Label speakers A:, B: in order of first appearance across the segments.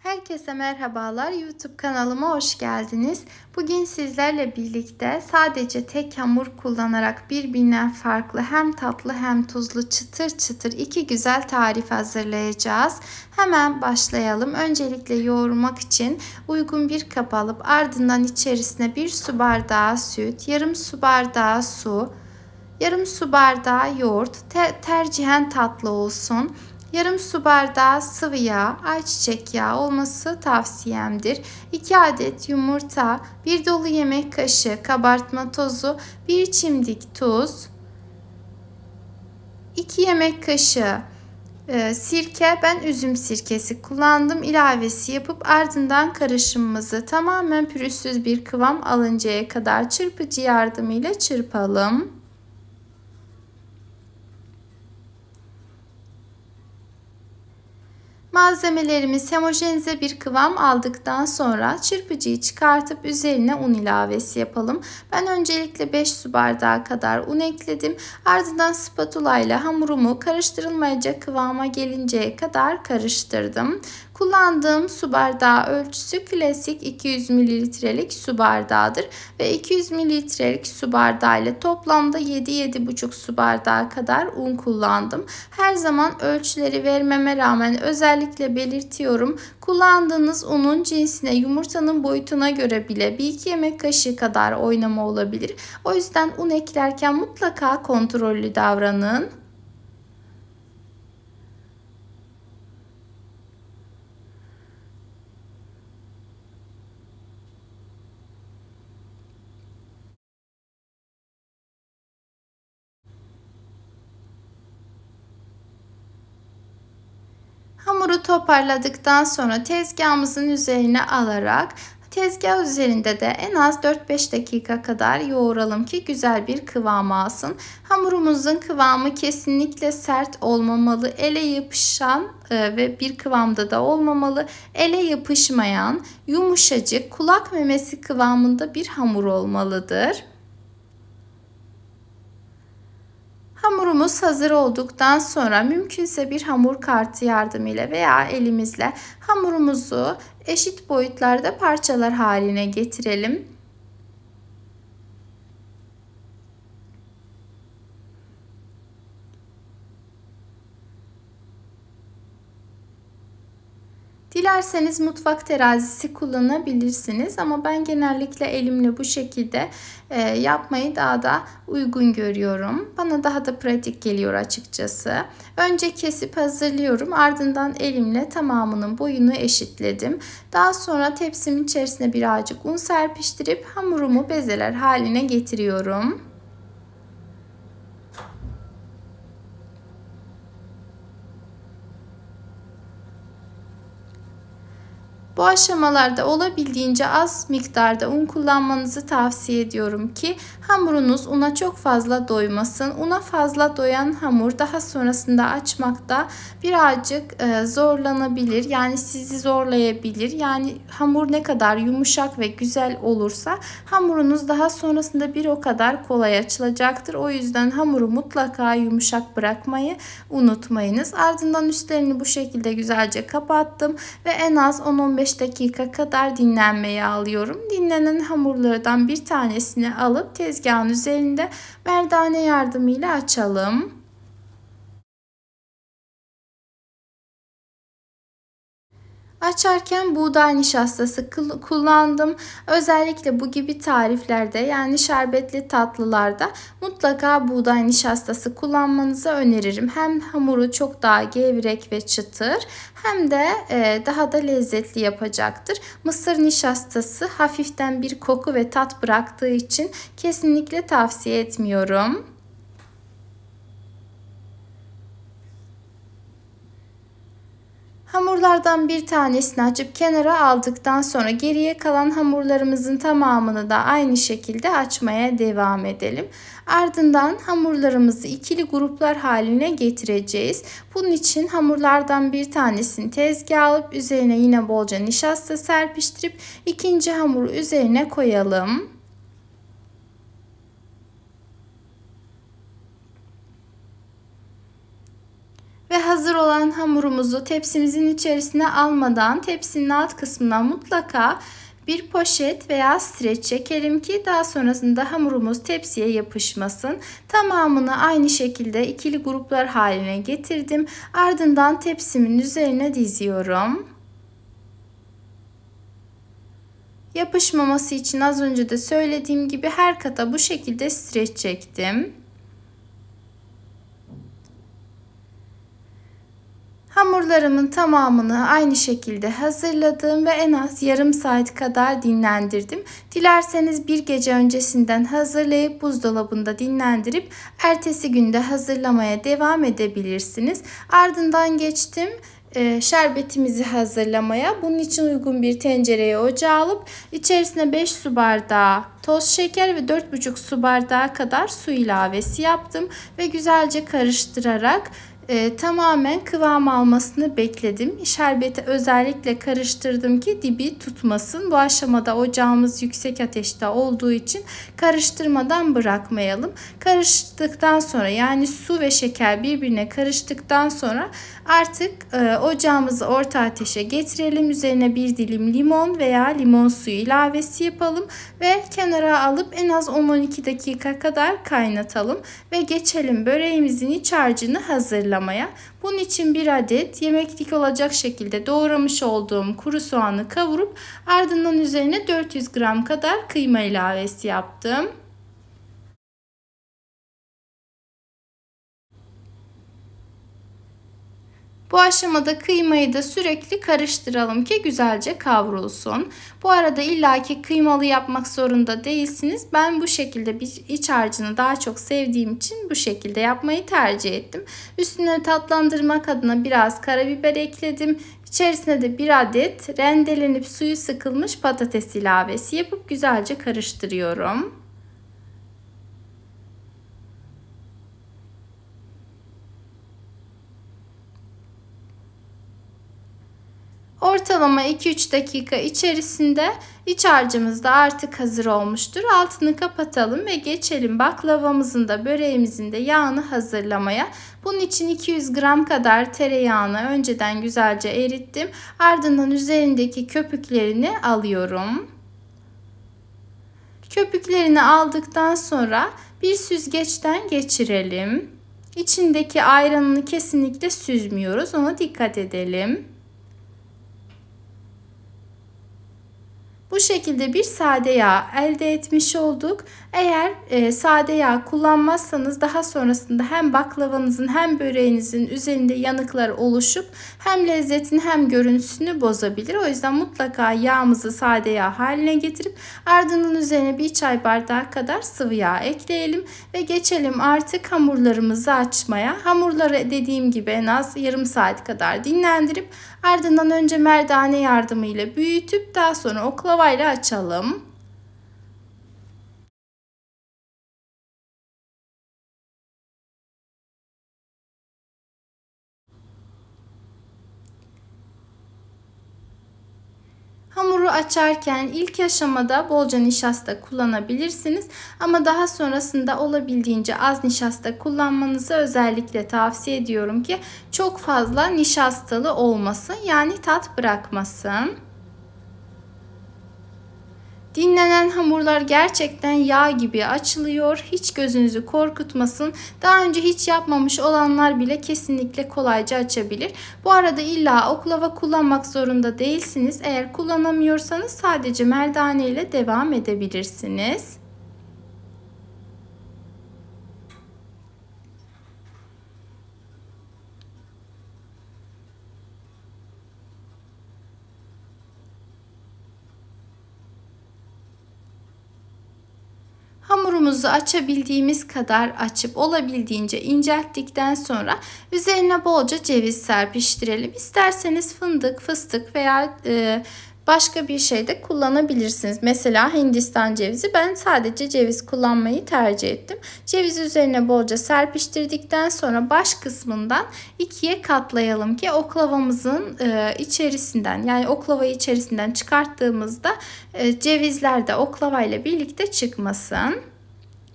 A: Herkese merhabalar. YouTube kanalıma hoş geldiniz. Bugün sizlerle birlikte sadece tek hamur kullanarak birbirinden farklı hem tatlı hem tuzlu çıtır çıtır iki güzel tarif hazırlayacağız. Hemen başlayalım. Öncelikle yoğurmak için uygun bir kap alıp ardından içerisine 1 su bardağı süt, yarım su bardağı su, yarım su bardağı yoğurt, tercihen tatlı olsun. Yarım su bardağı sıvı yağ, ayçiçek yağı olması tavsiyemdir. 2 adet yumurta, 1 dolu yemek kaşığı kabartma tozu, 1 çimdik tuz, 2 yemek kaşığı sirke, ben üzüm sirkesi kullandım. İlavesi yapıp ardından karışımımızı tamamen pürüzsüz bir kıvam alıncaya kadar çırpıcı yardımıyla çırpalım. Malzemelerimiz homojenize bir kıvam aldıktan sonra çırpıcıyı çıkartıp üzerine un ilavesi yapalım. Ben öncelikle 5 su bardağı kadar un ekledim. Ardından spatula ile hamurumu karıştırılmayacak kıvama gelinceye kadar karıştırdım. Kullandığım su bardağı ölçüsü klasik 200 mililitrelik su bardağıdır ve 200 mililitrelik su bardağı ile toplamda 7-7,5 su bardağı kadar un kullandım. Her zaman ölçüleri vermeme rağmen özellikle belirtiyorum. Kullandığınız unun cinsine, yumurtanın boyutuna göre bile 1-2 yemek kaşığı kadar oynama olabilir. O yüzden un eklerken mutlaka kontrollü davranın. Hamuru toparladıktan sonra tezgahımızın üzerine alarak tezgah üzerinde de en az 4-5 dakika kadar yoğuralım ki güzel bir kıvam alsın. Hamurumuzun kıvamı kesinlikle sert olmamalı, ele yapışan ve bir kıvamda da olmamalı. Ele yapışmayan, yumuşacık, kulak memesi kıvamında bir hamur olmalıdır. Hamurumuz hazır olduktan sonra mümkünse bir hamur kartı yardımıyla veya elimizle hamurumuzu eşit boyutlarda parçalar haline getirelim. Dilerseniz mutfak terazisi kullanabilirsiniz ama ben genellikle elimle bu şekilde yapmayı daha da uygun görüyorum. Bana daha da pratik geliyor açıkçası. Önce kesip hazırlıyorum. Ardından elimle tamamının boyunu eşitledim. Daha sonra tepsimin içerisine birazcık un serpiştirip hamurumu bezeler haline getiriyorum. Bu aşamalarda olabildiğince az miktarda un kullanmanızı tavsiye ediyorum ki hamurunuz una çok fazla doymasın. Una fazla doyan hamur daha sonrasında açmakta birazcık zorlanabilir. Yani sizi zorlayabilir. Yani hamur ne kadar yumuşak ve güzel olursa hamurunuz daha sonrasında bir o kadar kolay açılacaktır. O yüzden hamuru mutlaka yumuşak bırakmayı unutmayınız. Ardından üstlerini bu şekilde güzelce kapattım ve en az 10-15 dakika kadar dinlenmeye alıyorum. Dinlenen hamurlardan bir tanesini alıp tezgahın üzerinde merdane yardımıyla açalım. Açarken buğday nişastası kullandım. Özellikle bu gibi tariflerde yani şerbetli tatlılarda mutlaka buğday nişastası kullanmanızı öneririm. Hem hamuru çok daha gevrek ve çıtır hem de daha da lezzetli yapacaktır. Mısır nişastası hafiften bir koku ve tat bıraktığı için kesinlikle tavsiye etmiyorum. Hamurlardan bir tanesini açıp kenara aldıktan sonra geriye kalan hamurlarımızın tamamını da aynı şekilde açmaya devam edelim. Ardından hamurlarımızı ikili gruplar haline getireceğiz. Bunun için hamurlardan bir tanesini tezgaha alıp üzerine yine bolca nişasta serpiştirip ikinci hamuru üzerine koyalım. Ve hazır olan kalan hamurumuzu tepsimizin içerisine almadan tepsinin alt kısmına mutlaka bir poşet veya streç çekelim ki daha sonrasında hamurumuz tepsiye yapışmasın. Tamamını aynı şekilde ikili gruplar haline getirdim. Ardından tepsimin üzerine diziyorum. Yapışmaması için az önce de söylediğim gibi her kata bu şekilde streç çektim. Hamurlarımın tamamını aynı şekilde hazırladım ve en az yarım saat kadar dinlendirdim. Dilerseniz bir gece öncesinden hazırlayıp buzdolabında dinlendirip ertesi günde hazırlamaya devam edebilirsiniz. Ardından geçtim şerbetimizi hazırlamaya. Bunun için uygun bir tencereye ocağa alıp içerisine 5 su bardağı toz şeker ve 4,5 su bardağı kadar su ilavesi yaptım ve güzelce karıştırarak tamamen kıvam almasını bekledim. Şerbeti özellikle karıştırdım ki dibi tutmasın. Bu aşamada ocağımız yüksek ateşte olduğu için karıştırmadan bırakmayalım. Karıştıktan sonra yani su ve şeker birbirine karıştıktan sonra artık ocağımızı orta ateşe getirelim. Üzerine bir dilim limon veya limon suyu ilavesi yapalım ve kenara alıp en az 10-12 dakika kadar kaynatalım ve geçelim böreğimizin iç harcını hazırlamaya. Bunun için bir adet yemeklik olacak şekilde doğramış olduğum kuru soğanı kavurup ardından üzerine 400 gram kadar kıyma ilavesi yaptım. Bu aşamada kıymayı da sürekli karıştıralım ki güzelce kavrulsun. Bu arada illaki kıymalı yapmak zorunda değilsiniz. Ben bu şekilde bir iç harcını daha çok sevdiğim için bu şekilde yapmayı tercih ettim. Üstüne tatlandırmak adına biraz karabiber ekledim. İçerisine de bir adet rendelenip suyu sıkılmış patates ilavesi yapıp güzelce karıştırıyorum. Ortalama 2-3 dakika içerisinde iç harcımız da artık hazır olmuştur. Altını kapatalım ve geçelim baklavamızın da böreğimizin de yağını hazırlamaya. Bunun için 200 gram kadar tereyağını önceden güzelce erittim. Ardından üzerindeki köpüklerini alıyorum. Köpüklerini aldıktan sonra bir süzgeçten geçirelim. İçindeki ayranını kesinlikle süzmüyoruz. Ona dikkat edelim. Bu şekilde bir sade yağ elde etmiş olduk. Eğer sade yağ kullanmazsanız daha sonrasında hem baklavanızın hem böreğinizin üzerinde yanıklar oluşup hem lezzetini hem görüntüsünü bozabilir. O yüzden mutlaka yağımızı sade yağ haline getirip ardından üzerine bir çay bardağı kadar sıvı yağ ekleyelim ve geçelim artık hamurlarımızı açmaya. Hamurları dediğim gibi en az yarım saat kadar dinlendirip ardından önce merdane yardımıyla büyütüp daha sonra oklavayla açalım. Hamuru açarken ilk aşamada bolca nişasta kullanabilirsiniz ama daha sonrasında olabildiğince az nişasta kullanmanızı özellikle tavsiye ediyorum ki çok fazla nişastalı olmasın, yani tat bırakmasın. Dinlenen hamurlar gerçekten yağ gibi açılıyor. Hiç gözünüzü korkutmasın. Daha önce hiç yapmamış olanlar bile kesinlikle kolayca açabilir. Bu arada illa oklava kullanmak zorunda değilsiniz. Eğer kullanamıyorsanız sadece merdane ile devam edebilirsiniz. Hamurumuzu açabildiğimiz kadar açıp olabildiğince incelttikten sonra üzerine bolca ceviz serpiştirelim. İsterseniz fındık, fıstık veya başka bir şey de kullanabilirsiniz. Mesela Hindistan cevizi. Ben sadece ceviz kullanmayı tercih ettim. Cevizi üzerine bolca serpiştirdikten sonra baş kısmından ikiye katlayalım ki oklavamızın içerisinden, yani oklavayı içerisinden çıkarttığımızda cevizler de oklavayla birlikte çıkmasın.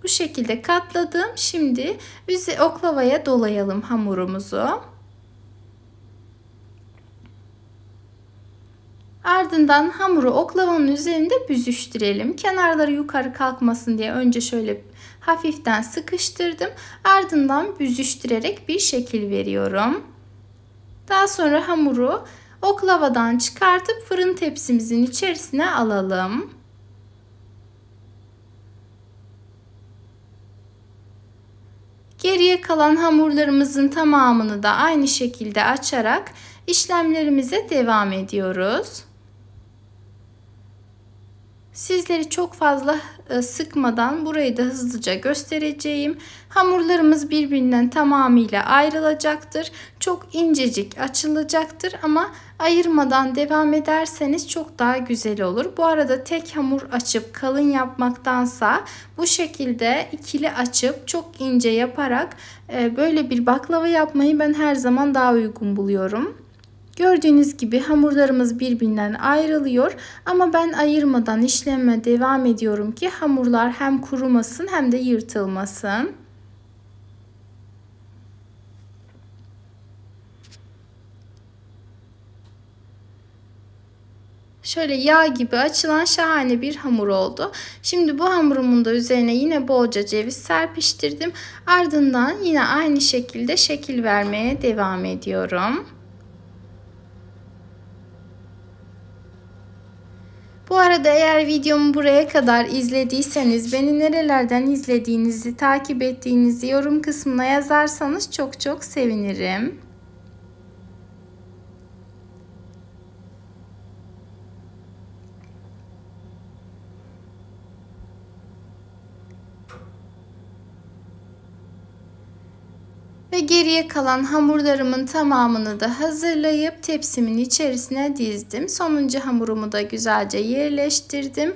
A: Bu şekilde katladım. Şimdi oklavaya dolayalım hamurumuzu. Ardından hamuru oklavanın üzerinde büzüştürelim. Kenarları yukarı kalkmasın diye önce şöyle hafiften sıkıştırdım. Ardından büzüştürerek bir şekil veriyorum. Daha sonra hamuru oklavadan çıkartıp fırın tepsimizin içerisine alalım. Geriye kalan hamurlarımızın tamamını da aynı şekilde açarak işlemlerimize devam ediyoruz. Sizleri çok fazla sıkmadan burayı da hızlıca göstereceğim. Hamurlarımız birbirinden tamamıyla ayrılacaktır. Çok incecik açılacaktır ama ayırmadan devam ederseniz çok daha güzel olur. Bu arada tek hamur açıp kalın yapmaktansa bu şekilde ikili açıp çok ince yaparak böyle bir baklava yapmayı ben her zaman daha uygun buluyorum. Gördüğünüz gibi hamurlarımız birbirinden ayrılıyor ama ben ayırmadan işleme devam ediyorum ki hamurlar hem kurumasın hem de yırtılmasın. Şöyle yağ gibi açılan şahane bir hamur oldu. Şimdi bu hamurumun da üzerine yine bolca ceviz serpiştirdim. Ardından yine aynı şekilde şekil vermeye devam ediyorum. Bu arada eğer videomu buraya kadar izlediyseniz beni nerelerden izlediğinizi, takip ettiğinizi yorum kısmına yazarsanız çok çok sevinirim. Ve geriye kalan hamurlarımın tamamını da hazırlayıp tepsimin içerisine dizdim. Sonuncu hamurumu da güzelce yerleştirdim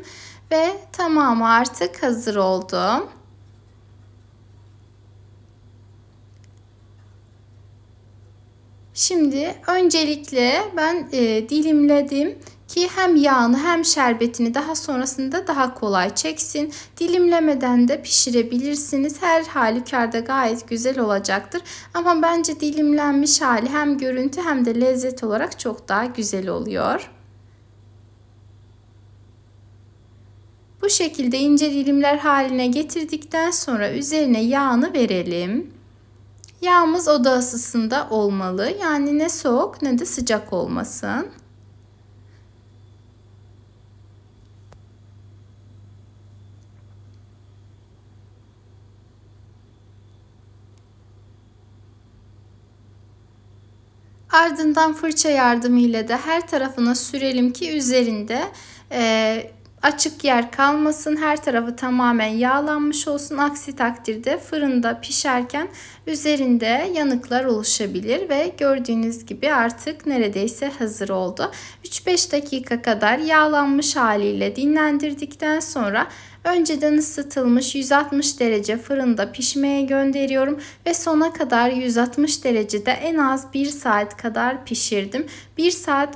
A: ve tamamı artık hazır oldu. Şimdi öncelikle ben dilimledim ki hem yağını hem şerbetini daha sonrasında daha kolay çeksin. Dilimlemeden de pişirebilirsiniz. Her halükarda gayet güzel olacaktır. Ama bence dilimlenmiş hali hem görüntü hem de lezzet olarak çok daha güzel oluyor. Bu şekilde ince dilimler haline getirdikten sonra üzerine yağını verelim. Yağımız oda ısısında olmalı. Yani ne soğuk ne de sıcak olmasın. Ardından fırça yardımıyla da her tarafına sürelim ki üzerinde açık yer kalmasın. Her tarafı tamamen yağlanmış olsun. Aksi takdirde fırında pişerken üzerinde yanıklar oluşabilir ve gördüğünüz gibi artık neredeyse hazır oldu. 3-5 dakika kadar yağlanmış haliyle dinlendirdikten sonra önceden ısıtılmış 160 derece fırında pişmeye gönderiyorum ve sona kadar 160 derecede en az 1 saat kadar pişirdim. 1 saat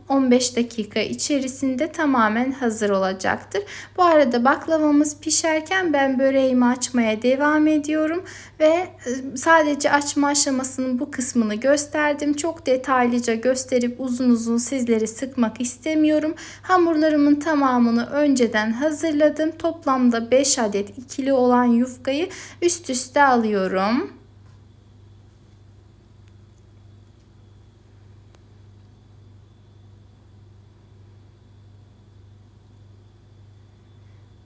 A: 10-15 dakika içerisinde tamamen hazır olacaktır. Bu arada baklavamız pişerken ben böreğimi açmaya devam ediyorum ve sadece açma aşamasının bu kısmını gösterdim. Çok detaylıca gösterip uzun uzun sizleri sıkmak istemiyorum. Hamurlarımın tamamını önceden hazırladım. Toplamda 5 adet ikili olan yufkayı üst üste alıyorum.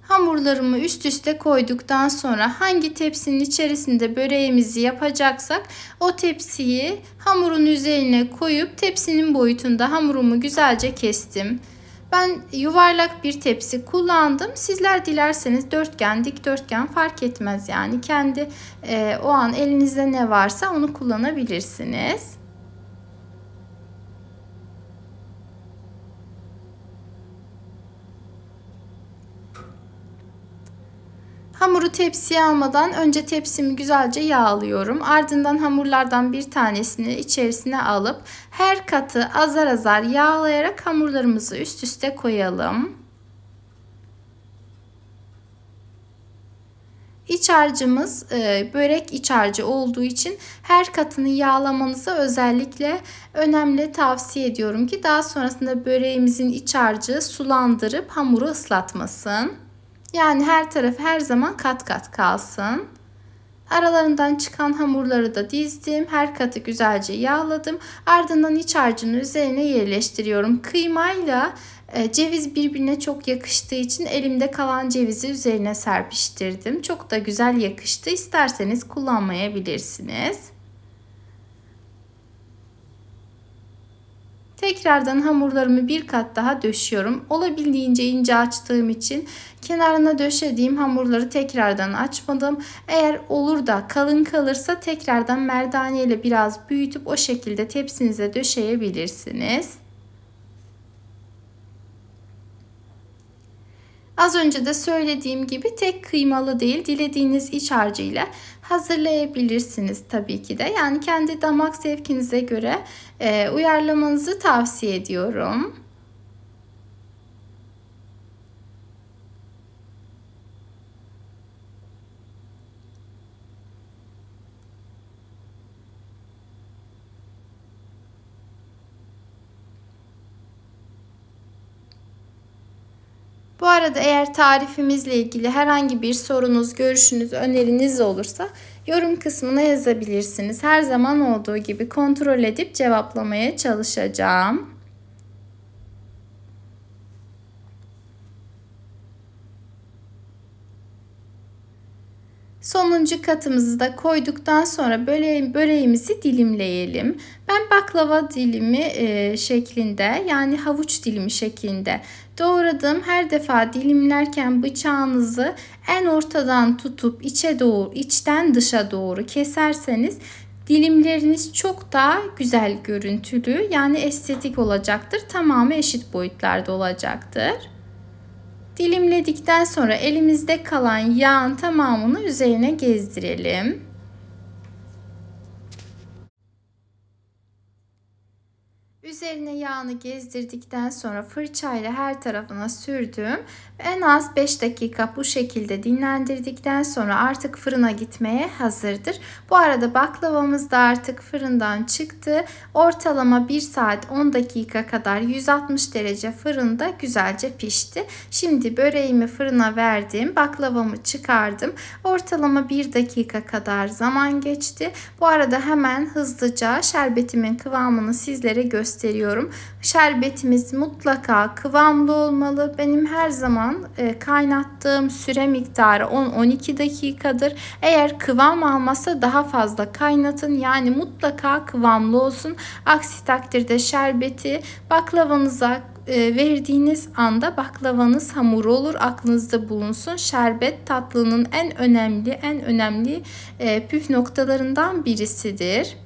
A: Hamurlarımı üst üste koyduktan sonra hangi tepsinin içerisinde böreğimizi yapacaksak o tepsiyi hamurun üzerine koyup tepsinin boyutunda hamurumu güzelce kestim. Ben yuvarlak bir tepsi kullandım. Sizler dilerseniz dörtgen, dikdörtgen fark etmez yani. Kendi o an elinizde ne varsa onu kullanabilirsiniz. Hamuru tepsiye almadan önce tepsimi güzelce yağlıyorum. Ardından hamurlardan bir tanesini içerisine alıp her katı azar azar yağlayarak hamurlarımızı üst üste koyalım. İç harcımız börek iç harcı olduğu için her katını yağlamanızı özellikle önemli tavsiye ediyorum ki daha sonrasında böreğimizin iç harcı sulandırıp hamuru ıslatmasın. Yani her tarafı her zaman kat kat kalsın. Aralarından çıkan hamurları da dizdim. Her katı güzelce yağladım. Ardından iç harcını üzerine yerleştiriyorum. Kıymayla ceviz birbirine çok yakıştığı için elimde kalan cevizi üzerine serpiştirdim. Çok da güzel yakıştı. İsterseniz kullanmayabilirsiniz. Tekrardan hamurlarımı bir kat daha döşüyorum. Olabildiğince ince açtığım için kenarına döşediğim hamurları tekrardan açmadım. Eğer olur da kalın kalırsa tekrardan merdane ile biraz büyütüp o şekilde tepsinize döşeyebilirsiniz. Az önce de söylediğim gibi tek kıymalı değil, dilediğiniz iç harcıyla hazırlayabilirsiniz tabii ki de. Yani kendi damak zevkinize göre uyarlamanızı tavsiye ediyorum. Bu arada eğer tarifimizle ilgili herhangi bir sorunuz, görüşünüz, öneriniz olursa yorum kısmına yazabilirsiniz. Her zaman olduğu gibi kontrol edip cevaplamaya çalışacağım. Sonuncu katımızı da koyduktan sonra böreğimizi dilimleyelim. Ben baklava dilimi şeklinde, yani havuç dilimi şeklinde doğradım. Her defa dilimlerken bıçağınızı en ortadan tutup içten dışa doğru keserseniz dilimleriniz çok daha güzel görüntülü, yani estetik olacaktır. Tamamı eşit boyutlarda olacaktır. Dilimledikten sonra elimizde kalan yağın tamamını üzerine gezdirelim. Üzerine yağını gezdirdikten sonra fırçayla her tarafına sürdüm. En az 5 dakika bu şekilde dinlendirdikten sonra artık fırına gitmeye hazırdır. Bu arada baklavamız da artık fırından çıktı. Ortalama 1 saat 10 dakika kadar 160 derece fırında güzelce pişti. Şimdi böreğimi fırına verdim. Baklavamı çıkardım. Ortalama 1 dakika kadar zaman geçti. Bu arada hemen hızlıca şerbetimin kıvamını sizlere gösteriyorum. Şerbetimiz mutlaka kıvamlı olmalı. Benim her zaman kaynattığım süre miktarı 10-12 dakikadır. Eğer kıvam almazsa daha fazla kaynatın. Yani mutlaka kıvamlı olsun. Aksi takdirde şerbeti baklavanıza verdiğiniz anda baklavanız hamur olur. Aklınızda bulunsun. Şerbet tatlının en önemli püf noktalarından birisidir.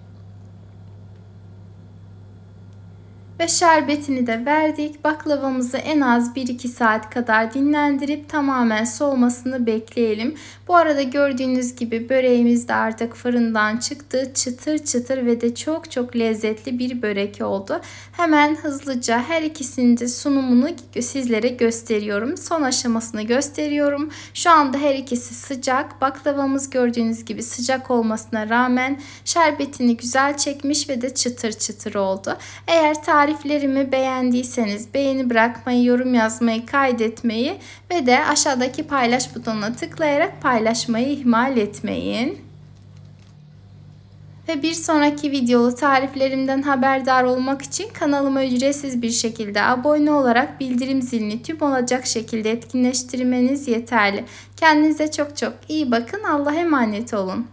A: Ve şerbetini de verdik. Baklavamızı en az 1-2 saat kadar dinlendirip tamamen soğumasını bekleyelim. Bu arada gördüğünüz gibi böreğimiz de artık fırından çıktı. Çıtır çıtır ve de çok lezzetli bir börek oldu. Hemen hızlıca her ikisinin de sunumunu sizlere gösteriyorum. Son aşamasını gösteriyorum. Şu anda her ikisi sıcak. Baklavamız gördüğünüz gibi sıcak olmasına rağmen şerbetini güzel çekmiş ve de çıtır çıtır oldu. Eğer tariflerimi beğendiyseniz beğeni bırakmayı, yorum yazmayı, kaydetmeyi ve de aşağıdaki paylaş butonuna tıklayarak paylaşmayı ihmal etmeyin. Ve bir sonraki videolu tariflerimden haberdar olmak için kanalıma ücretsiz bir şekilde abone olarak bildirim zilini tüm olacak şekilde etkinleştirmeniz yeterli. Kendinize çok iyi bakın. Allah'a emanet olun.